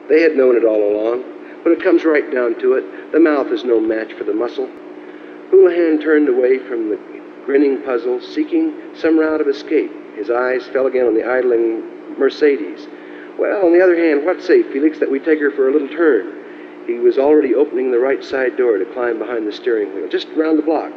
They had known it all along. When it comes right down to it, the mouth is no match for the muscle. Houlihan turned away from the grinning puzzle, seeking some route of escape. His eyes fell again on the idling Mercedes. Well, on the other hand, what say, Felix, that we take her for a little turn? He was already opening the right side door to climb behind the steering wheel, just around the block.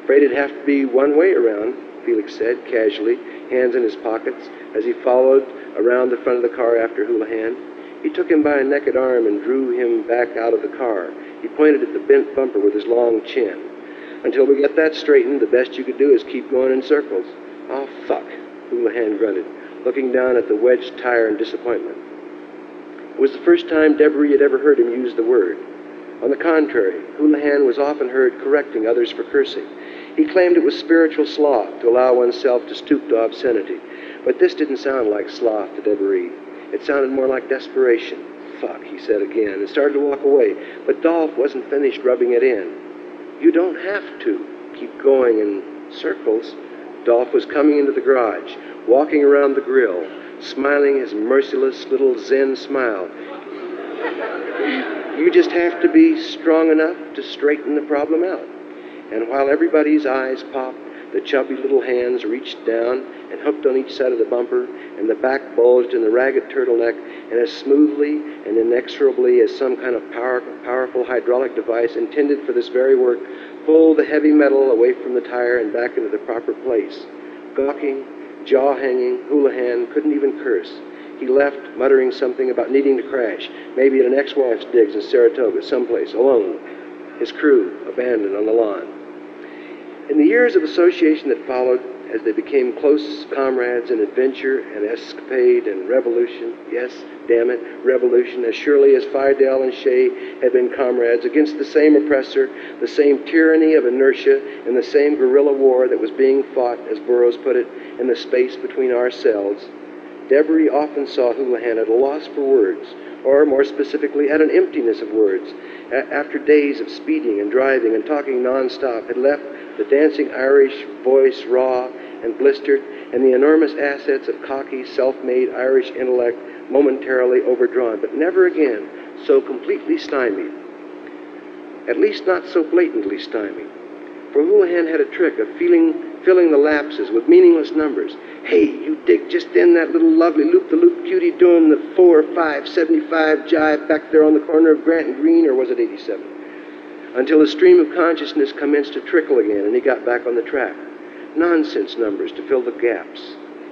Afraid it'd have to be one way around, Felix said, casually, hands in his pockets, as he followed around the front of the car after Houlihan. He took him by a naked arm and drew him back out of the car. He pointed at the bent bumper with his long chin. Until we get that straightened, the best you could do is keep going in circles. Oh, fuck, Houlihan grunted, looking down at the wedged tire in disappointment. It was the first time Debris had ever heard him use the word. On the contrary, Houlihan was often heard correcting others for cursing. He claimed it was spiritual sloth to allow oneself to stoop to obscenity. But this didn't sound like sloth to Debris. It sounded more like desperation. Fuck, he said again, and started to walk away. But Dolph wasn't finished rubbing it in. You don't have to keep going in circles. Dolph was coming into the garage, walking around the grill, smiling his merciless little Zen smile. You just have to be strong enough to straighten the problem out. And while everybody's eyes popped, the chubby little hands reached down and hooked on each side of the bumper, and the back bulged in the ragged turtleneck, and as smoothly and inexorably as some kind of powerful hydraulic device intended for this very work, pulled the heavy metal away from the tire and back into the proper place. Gawking, jaw-hanging, Houlihan couldn't even curse. He left, muttering something about needing to crash, maybe at an ex-wife's digs in Saratoga, someplace, alone. His crew abandoned on the lawn. In the years of association that followed, as they became close comrades in adventure and escapade and revolution, yes, damn it, revolution, as surely as Fidel and Shea had been comrades against the same oppressor, the same tyranny of inertia, and the same guerrilla war that was being fought, as Burroughs put it, in the space between ourselves, Debris often saw Houlihan at a loss for words, or more specifically, at an emptiness of words. After days of speeding and driving and talking nonstop, had left the dancing Irish voice raw and blistered, and the enormous assets of cocky, self-made Irish intellect momentarily overdrawn, but never again so completely stymied. At least not so blatantly stymied. For Houlihan had a trick of filling the lapses with meaningless numbers. Hey, you dig just then that little lovely loop-the-loop cutie doing the 4, 5, 75 jive back there on the corner of Grant and Green, or was it 87? Until the stream of consciousness commenced to trickle again and he got back on the track. Nonsense numbers to fill the gaps.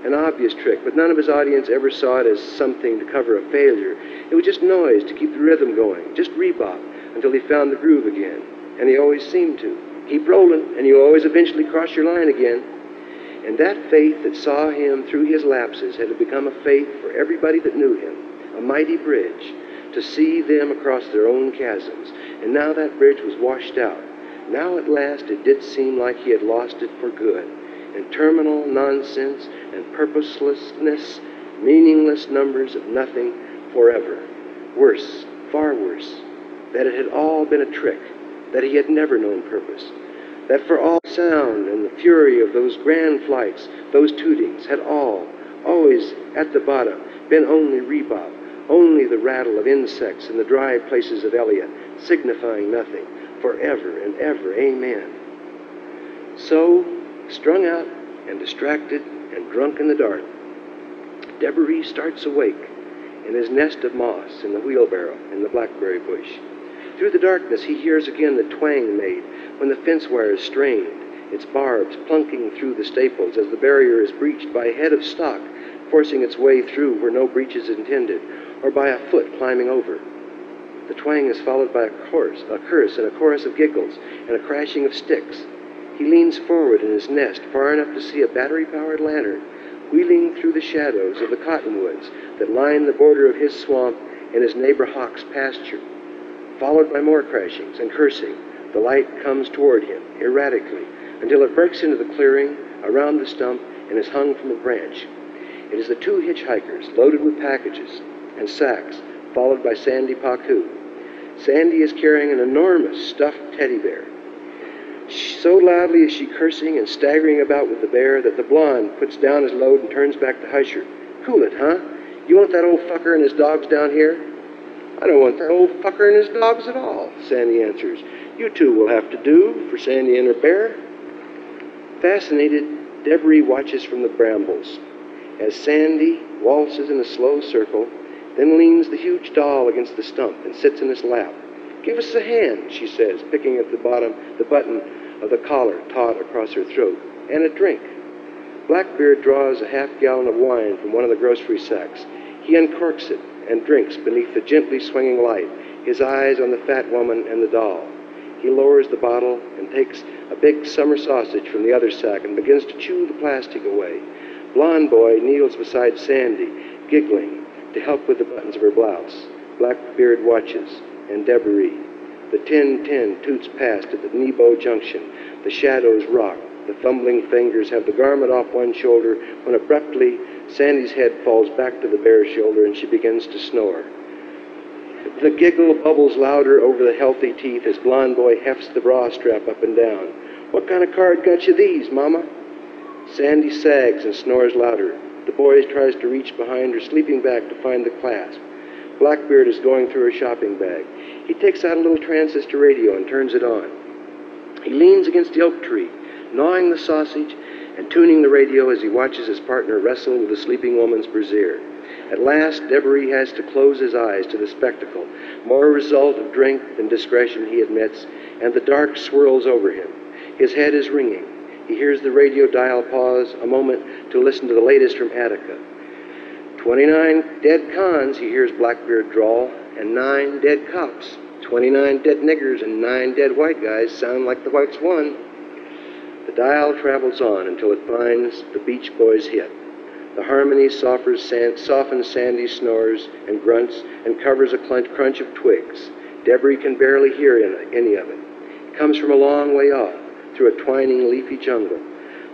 An obvious trick, but none of his audience ever saw it as something to cover a failure. It was just noise to keep the rhythm going, just rebop, until he found the groove again. And he always seemed to. Keep rolling, and you always eventually cross your line again. And that faith that saw him through his lapses had become a faith for everybody that knew him, a mighty bridge to see them across their own chasms. And now that bridge was washed out. Now at last it did seem like he had lost it for good. And terminal nonsense and purposelessness, meaningless numbers of nothing forever. Worse, far worse, that it had all been a trick, that he had never known purpose, that for all sound and the fury of those grand flights, those tootings, had always at the bottom, been only rebop, only the rattle of insects in the dry places of Elliot, signifying nothing, forever and ever, amen. So, strung out and distracted and drunk in the dark, Debris starts awake in his nest of moss in the wheelbarrow in the blackberry bush. Through the darkness he hears again the twang made when the fence wire is strained, its barbs plunking through the staples as the barrier is breached by a head of stock forcing its way through where no breach is intended, or by a foot climbing over. The twang is followed by a curse, and a chorus of giggles, and a crashing of sticks. He leans forward in his nest far enough to see a battery-powered lantern wheeling through the shadows of the cottonwoods that line the border of his swamp and his neighbor Hawk's pasture. Followed by more crashings and cursing, the light comes toward him, erratically, until it breaks into the clearing around the stump and is hung from a branch. It is the two hitchhikers, loaded with packages and sacks, followed by Sandy Paku. Sandy is carrying an enormous stuffed teddy bear. So loudly is she cursing and staggering about with the bear that the blonde puts down his load and turns back to hush her. Cool it, huh? You want that old fucker and his dogs down here? I don't want that old fucker and his dogs at all, Sandy answers. You two will have to do for Sandy and her bear. Fascinated, Debris watches from the brambles as Sandy waltzes in a slow circle, then leans the huge doll against the stump and sits in his lap. Give us a hand, she says, picking at the button of the collar taut across her throat, and a drink. Blackbeard draws a half-gallon of wine from one of the grocery sacks. He uncorks it and drinks beneath the gently swinging light, his eyes on the fat woman and the doll. He lowers the bottle and takes a big summer sausage from the other sack and begins to chew the plastic away. Blonde Boy kneels beside Sandy, giggling, to help with the buttons of her blouse. Blackbeard watches, and Debris. The 10-10 toots past at the Nebo Junction. The shadows rock. The fumbling fingers have the garment off one shoulder when abruptly Sandy's head falls back to the bear's shoulder and she begins to snore. The giggle bubbles louder over the healthy teeth as Blonde Boy hefts the bra strap up and down. What kind of card got you these, Mama? Sandy sags and snores louder. The boy tries to reach behind her sleeping bag to find the clasp. Blackbeard is going through her shopping bag. He takes out a little transistor radio and turns it on. He leans against the oak tree, gnawing the sausage and tuning the radio as he watches his partner wrestle with the sleeping woman's brassiere. At last, Debris has to close his eyes to the spectacle, more a result of drink than discretion, he admits, and the dark swirls over him. His head is ringing. He hears the radio dial pause a moment to listen to the latest from Attica. 29 dead cons, he hears Blackbeard drawl, and 9 dead cops. 29 dead niggers and 9 dead white guys sound like the whites won. The dial travels on until it finds the Beach Boys hit. The harmony softens Sandy's snores and grunts and covers a crunch of twigs. Debris can barely hear any of it. It comes from a long way off, through a twining, leafy jungle.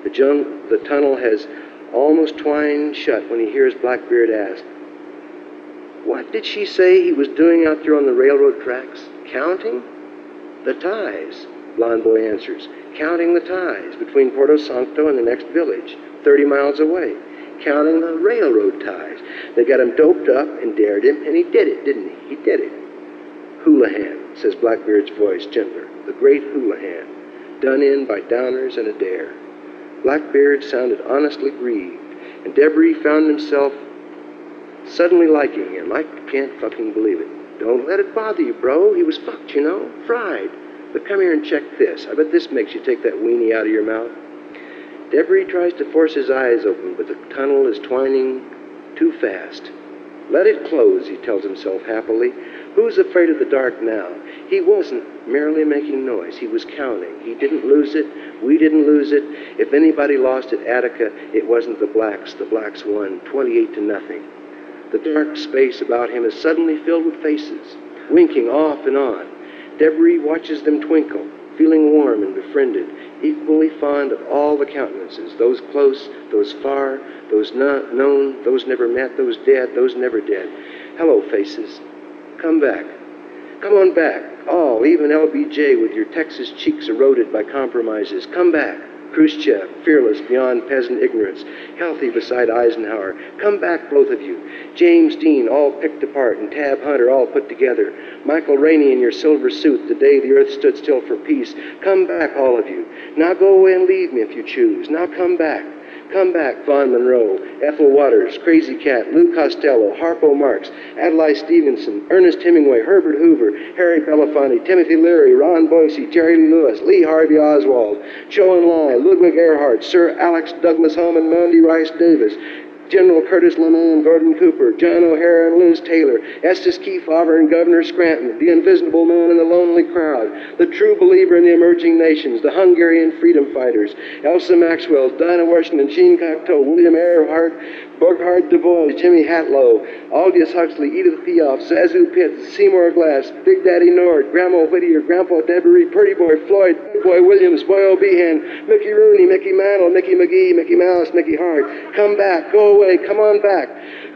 The tunnel has almost twined shut when he hears Blackbeard ask, "What did she say he was doing out there on the railroad tracks? Counting?" "The ties," Blonde Boy answers. "Counting the ties between Porto Santo and the next village, 30 miles away. Counting the railroad ties. They got him doped up and dared him, and he did it, didn't he? He did it." "Houlihan," says Blackbeard's voice, gentler. "The great Houlihan. Done in by downers and a dare." Blackbeard sounded honestly grieved, and Debris found himself suddenly liking him. "I can't fucking believe it." "Don't let it bother you, bro. He was fucked, you know. Fried. But come here and check this. I bet this makes you take that weenie out of your mouth." Debris tries to force his eyes open, but the tunnel is twining too fast. "Let it close," he tells himself happily. Who's afraid of the dark now? He wasn't merely making noise. He was counting. He didn't lose it. We didn't lose it. If anybody lost at Attica, it wasn't the blacks. The blacks won 28-0. The dark space about him is suddenly filled with faces, winking off and on. Debris watches them twinkle, feeling warm and befriended, equally fond of all the countenances, those close, those far, those not known, those never met, those dead, those never dead. Hello, faces. Come back. Come on back. All, even LBJ with your Texas cheeks eroded by compromises. Come back. Khrushchev, fearless beyond peasant ignorance, healthy beside Eisenhower. Come back, both of you. James Dean, all picked apart, and Tab Hunter, all put together. Michael Rainey in your silver suit, the day the earth stood still for peace. Come back, all of you. Now go away and leave me if you choose. Now come back. Come back, Vaughn Monroe, Ethel Waters, Crazy Cat, Lou Costello, Harpo Marx, Adlai Stevenson, Ernest Hemingway, Herbert Hoover, Harry Belafonte, Timothy Leary, Ron Boise, Jerry Lee Lewis, Lee Harvey Oswald, Zhou Enlai, Ludwig Erhard, Sir Alex Douglas Home and Mandy Rice Davis, General Curtis LeMay and Gordon Cooper, John O'Hara and Liz Taylor, Estes Kefauver and Governor Scranton, the Invisible Man and the Lonely Crowd, the True Believer in the Emerging Nations, the Hungarian Freedom Fighters, Elsa Maxwell, Dinah Washington, Jean Cocteau, William Earhart, Burkhard Du Bois, Jimmy Hatlow, Aldous Huxley, Edith Piaf, Zazu Pitts, Seymour Glass, Big Daddy Nord, Grandma Whittier, Grandpa Debris, Pretty Boy Floyd, Big Boy Williams, Boyle Behan, Mickey Rooney, Mickey Mantle, Mickey McGee, Mickey Mouse, Mickey Hart. Come back, go away, come on back.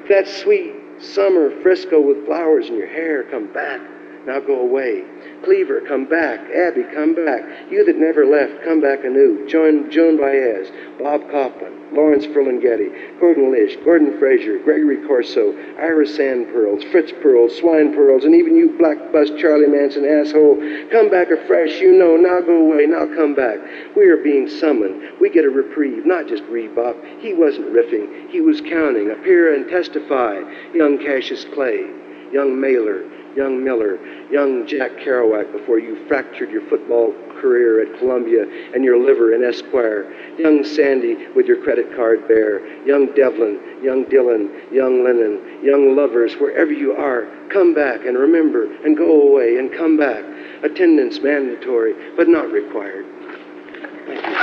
That sweet summer Frisco with flowers in your hair, come back. now go away. Cleaver, come back. Abby, come back. You that never left, come back anew. Joan Baez, Bob Kaufman, Lawrence Ferlinghetti, Gordon Lish, Gordon Fraser, Gregory Corso, Ira Sand Pearls, Fritz Pearls, Swine Pearls, and even you black bus Charlie Manson asshole. Come back afresh, you know. Now go away, now come back. We are being summoned. We get a reprieve, not just rebop. He wasn't riffing. He was counting. Appear and testify. Young Cassius Clay, young Mailer, young Miller, young Jack Kerouac before you fractured your football career at Columbia and your liver in Esquire, young Sandy with your credit card bare, young Devlin, young Dylan, young Lennon, young lovers, wherever you are, come back and remember and go away and come back. Attendance mandatory, but not required. Thank you.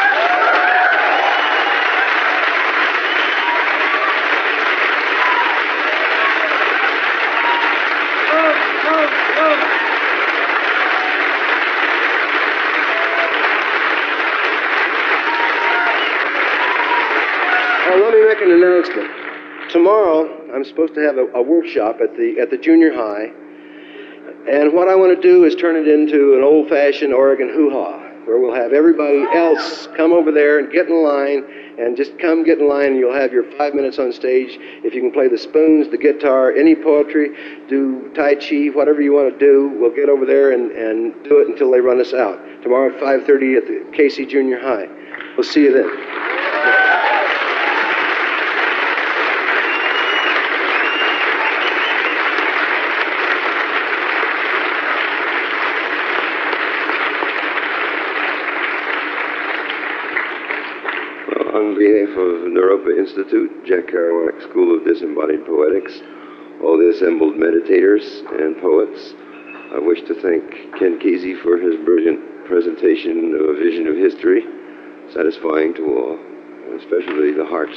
Let me make an announcement. Tomorrow, I'm supposed to have a workshop at the junior high, and what I want to do is turn it into an old-fashioned Oregon hoo-ha, where we'll have everybody else come over there and get in line, and just come get in line, and you'll have your 5 minutes on stage. If you can play the spoons, the guitar, any poetry, do Tai Chi, whatever you want to do, we'll get over there and do it until they run us out. Tomorrow at 5:30 at the Kesey Junior High. We'll see you then. On behalf of Naropa Institute, Jack Kerouac School of Disembodied Poetics, all the assembled meditators and poets, I wish to thank Ken Kesey for his brilliant presentation of a vision of history, satisfying to all, especially the heart.